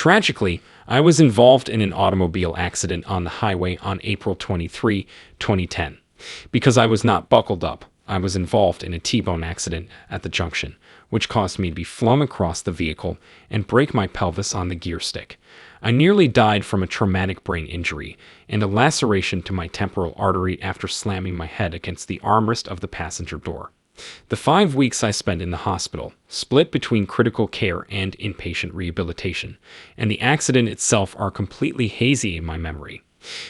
Tragically, I was involved in an automobile accident on the highway on April 23, 2010. Because I was not buckled up, I was involved in a T-bone accident at the junction, which caused me to be flung across the vehicle and break my pelvis on the gear stick. I nearly died from a traumatic brain injury and a laceration to my temporal artery after slamming my head against the armrest of the passenger door. The 5 weeks I spent in the hospital, split between critical care and inpatient rehabilitation, and the accident itself are completely hazy in my memory.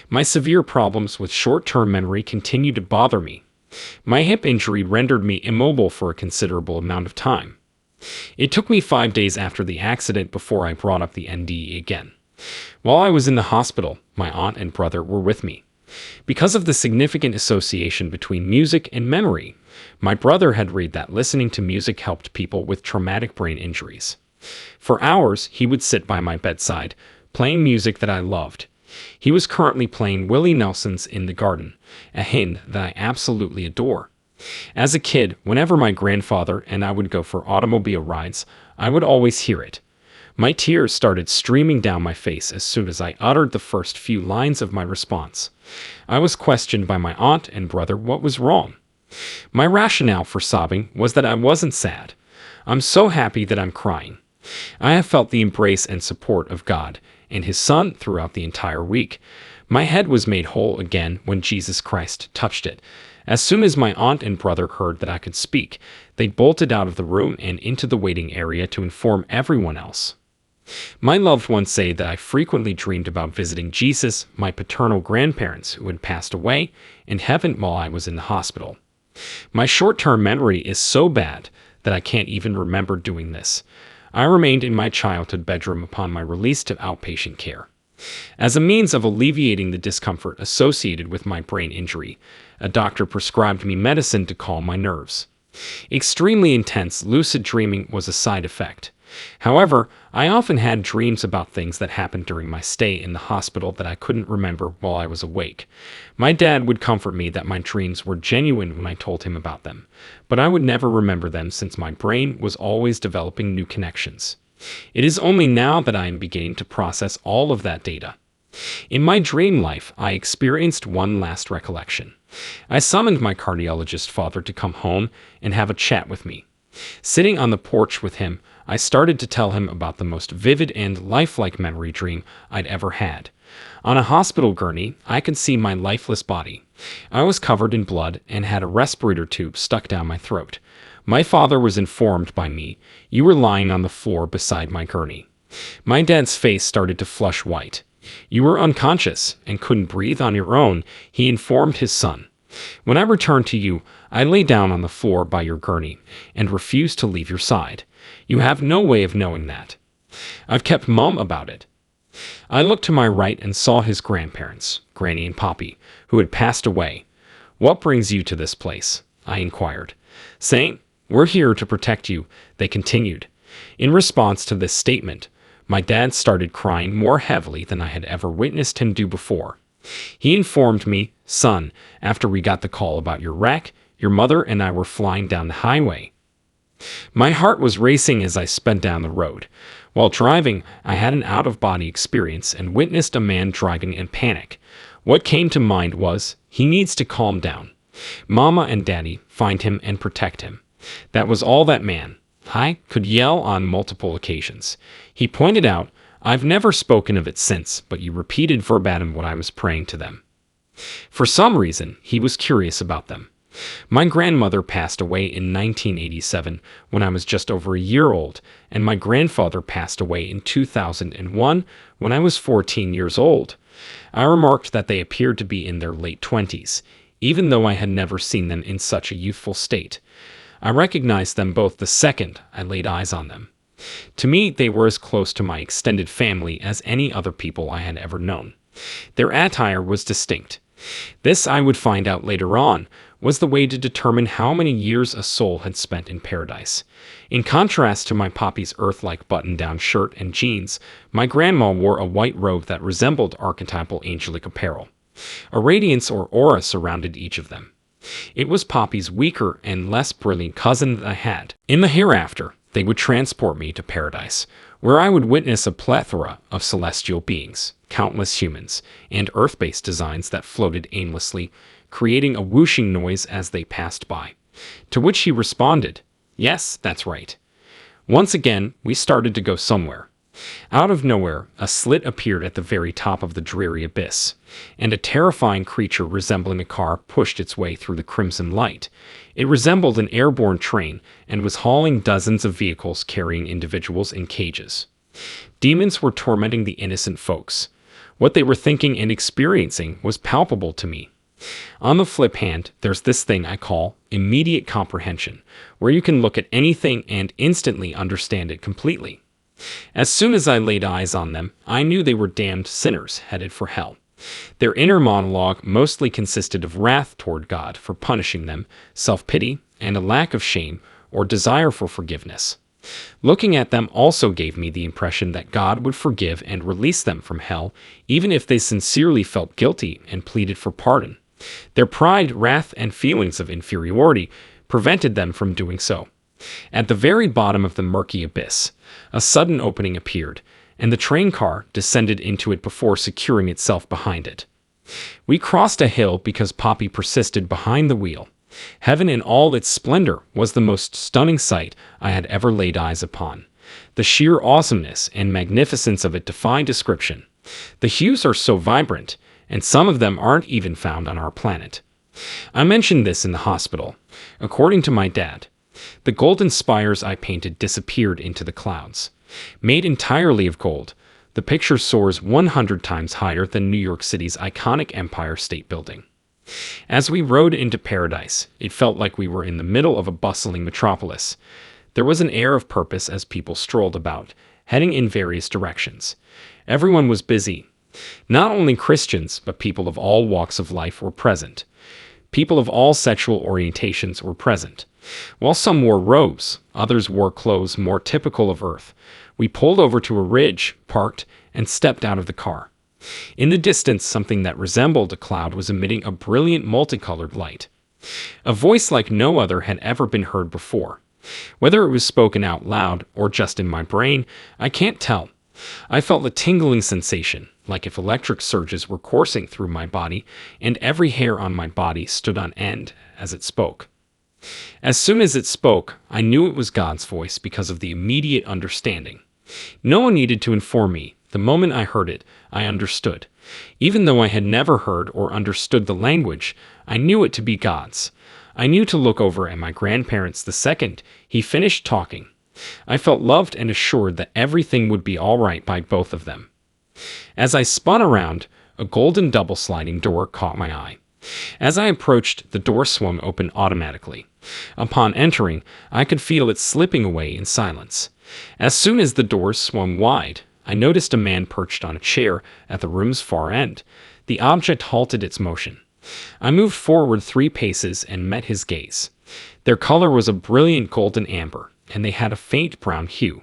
My severe problems with short-term memory continue to bother me. My hip injury rendered me immobile for a considerable amount of time. It took me 5 days after the accident before I brought up the NDE again. While I was in the hospital, my aunt and brother were with me. Because of the significant association between music and memory, my brother had read that listening to music helped people with traumatic brain injuries. For hours, he would sit by my bedside, playing music that I loved. He was currently playing Willie Nelson's In the Garden, a hymn that I absolutely adore. As a kid, whenever my grandfather and I would go for automobile rides, I would always hear it. My tears started streaming down my face as soon as I uttered the first few lines of my response. I was questioned by my aunt and brother what was wrong. My rationale for sobbing was that I wasn't sad. I'm so happy that I'm crying. I have felt the embrace and support of God and His Son throughout the entire week. My head was made whole again when Jesus Christ touched it. As soon as my aunt and brother heard that I could speak, they bolted out of the room and into the waiting area to inform everyone else. My loved ones say that I frequently dreamed about visiting Jesus, my paternal grandparents who had passed away, in heaven while I was in the hospital. My short-term memory is so bad that I can't even remember doing this. I remained in my childhood bedroom upon my release to outpatient care. As a means of alleviating the discomfort associated with my brain injury, a doctor prescribed me medicine to calm my nerves. Extremely intense lucid dreaming was a side effect. However, I often had dreams about things that happened during my stay in the hospital that I couldn't remember while I was awake. My dad would comfort me that my dreams were genuine when I told him about them, but I would never remember them since my brain was always developing new connections. It is only now that I am beginning to process all of that data. In my dream life, I experienced one last recollection. I summoned my cardiologist father to come home and have a chat with me. Sitting on the porch with him, I started to tell him about the most vivid and lifelike memory dream I'd ever had. On a hospital gurney, I could see my lifeless body. I was covered in blood and had a respirator tube stuck down my throat. My father was informed by me, "You were lying on the floor beside my gurney." My dad's face started to flush white. "You were unconscious and couldn't breathe on your own," he informed his son. "When I returned to you, I lay down on the floor by your gurney and refused to leave your side. You have no way of knowing that. I've kept mum about it." I looked to my right and saw his grandparents, Granny and Poppy, who had passed away. "What brings you to this place?" I inquired. "Saint, we're here to protect you," they continued. In response to this statement, my dad started crying more heavily than I had ever witnessed him do before. He informed me, "Son, after we got the call about your wreck, your mother and I were flying down the highway." My heart was racing as I sped down the road. While driving, I had an out-of-body experience and witnessed a man driving in panic. What came to mind was, he needs to calm down. Mama and Daddy, find him and protect him. That was all that man. I could yell on multiple occasions. He pointed out, "I've never spoken of it since, but you repeated verbatim what I was praying to them." For some reason, he was curious about them. My grandmother passed away in 1987 when I was just over a year old, and my grandfather passed away in 2001 when I was 14 years old. I remarked that they appeared to be in their late 20s, even though I had never seen them in such a youthful state. I recognized them both the second I laid eyes on them. To me, they were as close to my extended family as any other people I had ever known. Their attire was distinct. This, I would find out later on, was the way to determine how many years a soul had spent in paradise. In contrast to my Poppy's earth-like button-down shirt and jeans, my grandma wore a white robe that resembled archetypal angelic apparel. A radiance or aura surrounded each of them. It was Poppy's weaker and less brilliant cousin that I had. In the hereafter, They would transport me to paradise, where I would witness a plethora of celestial beings, countless humans, and earth-based designs that floated aimlessly, creating a whooshing noise as they passed by. To which he responded, "Yes, that's right." Once again, we started to go somewhere. Out of nowhere, a slit appeared at the very top of the dreary abyss, and a terrifying creature resembling a car pushed its way through the crimson light. It resembled an airborne train and was hauling dozens of vehicles carrying individuals in cages. Demons were tormenting the innocent folks. What they were thinking and experiencing was palpable to me. On the flip hand, there's this thing I call immediate comprehension, where you can look at anything and instantly understand it completely. As soon as I laid eyes on them, I knew they were damned sinners headed for hell. Their inner monologue mostly consisted of wrath toward God for punishing them, self-pity, and a lack of shame or desire for forgiveness. Looking at them also gave me the impression that God would forgive and release them from hell, even if they sincerely felt guilty and pleaded for pardon. Their pride, wrath, and feelings of inferiority prevented them from doing so. At the very bottom of the murky abyss, a sudden opening appeared, and the train car descended into it before securing itself behind it. We crossed a hill because Poppy persisted behind the wheel. Heaven in all its splendor was the most stunning sight I had ever laid eyes upon. The sheer awesomeness and magnificence of it defy description. The hues are so vibrant, and some of them aren't even found on our planet. I mentioned this in the hospital. According to my dad, the golden spires I painted disappeared into the clouds. Made entirely of gold, the picture soars 100 times higher than New York City's iconic Empire State Building. As we rode into paradise, it felt like we were in the middle of a bustling metropolis. There was an air of purpose as people strolled about, heading in various directions. Everyone was busy. Not only Christians, but people of all walks of life were present. People of all sexual orientations were present. While some wore robes, others wore clothes more typical of Earth. We pulled over to a ridge, parked, and stepped out of the car. In the distance, something that resembled a cloud was emitting a brilliant multicolored light. A voice like no other had ever been heard before. Whether it was spoken out loud or just in my brain, I can't tell. I felt a tingling sensation, like if electric surges were coursing through my body, and every hair on my body stood on end as it spoke. As soon as it spoke, I knew it was God's voice because of the immediate understanding. No one needed to inform me. The moment I heard it, I understood. Even though I had never heard or understood the language, I knew it to be God's. I knew to look over at my grandparents the second he finished talking. I felt loved and assured that everything would be all right by both of them. As I spun around, a golden double-sliding door caught my eye. As I approached, the door swung open automatically. Upon entering, I could feel it slipping away in silence. As soon as the doors swung wide, I noticed a man perched on a chair at the room's far end. The object halted its motion. I moved forward 3 paces and met his gaze. Their color was a brilliant golden amber, and they had a faint brown hue.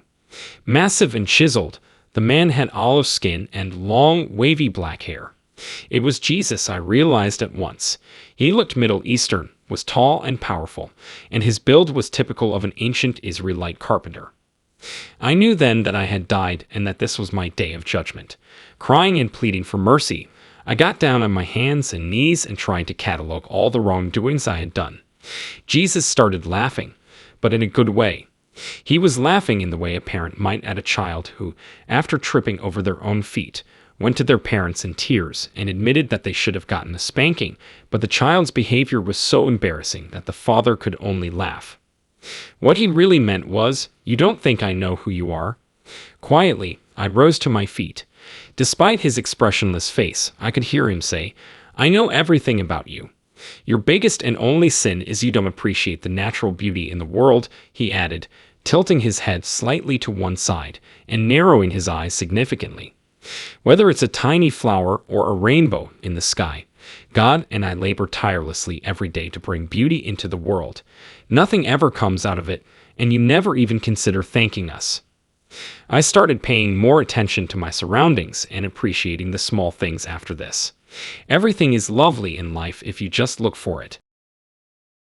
Massive and chiseled, the man had olive skin and long, wavy black hair. It was Jesus, I realized at once. He looked Middle Eastern, was tall and powerful, and his build was typical of an ancient Israelite carpenter. I knew then that I had died and that this was my day of judgment. Crying and pleading for mercy, I got down on my hands and knees and tried to catalog all the wrongdoings I had done. Jesus started laughing, but in a good way. He was laughing in the way a parent might at a child who, after tripping over their own feet, went to their parents in tears and admitted that they should have gotten a spanking, but the child's behavior was so embarrassing that the father could only laugh. What he really meant was, "You don't think I know who you are?" Quietly, I rose to my feet. Despite his expressionless face, I could hear him say, "I know everything about you. Your biggest and only sin is you don't appreciate the natural beauty in the world," he added, tilting his head slightly to one side and narrowing his eyes significantly. "Whether it's a tiny flower or a rainbow in the sky, God and I labor tirelessly every day to bring beauty into the world. Nothing ever comes out of it, and you never even consider thanking us." I started paying more attention to my surroundings and appreciating the small things after this. Everything is lovely in life if you just look for it.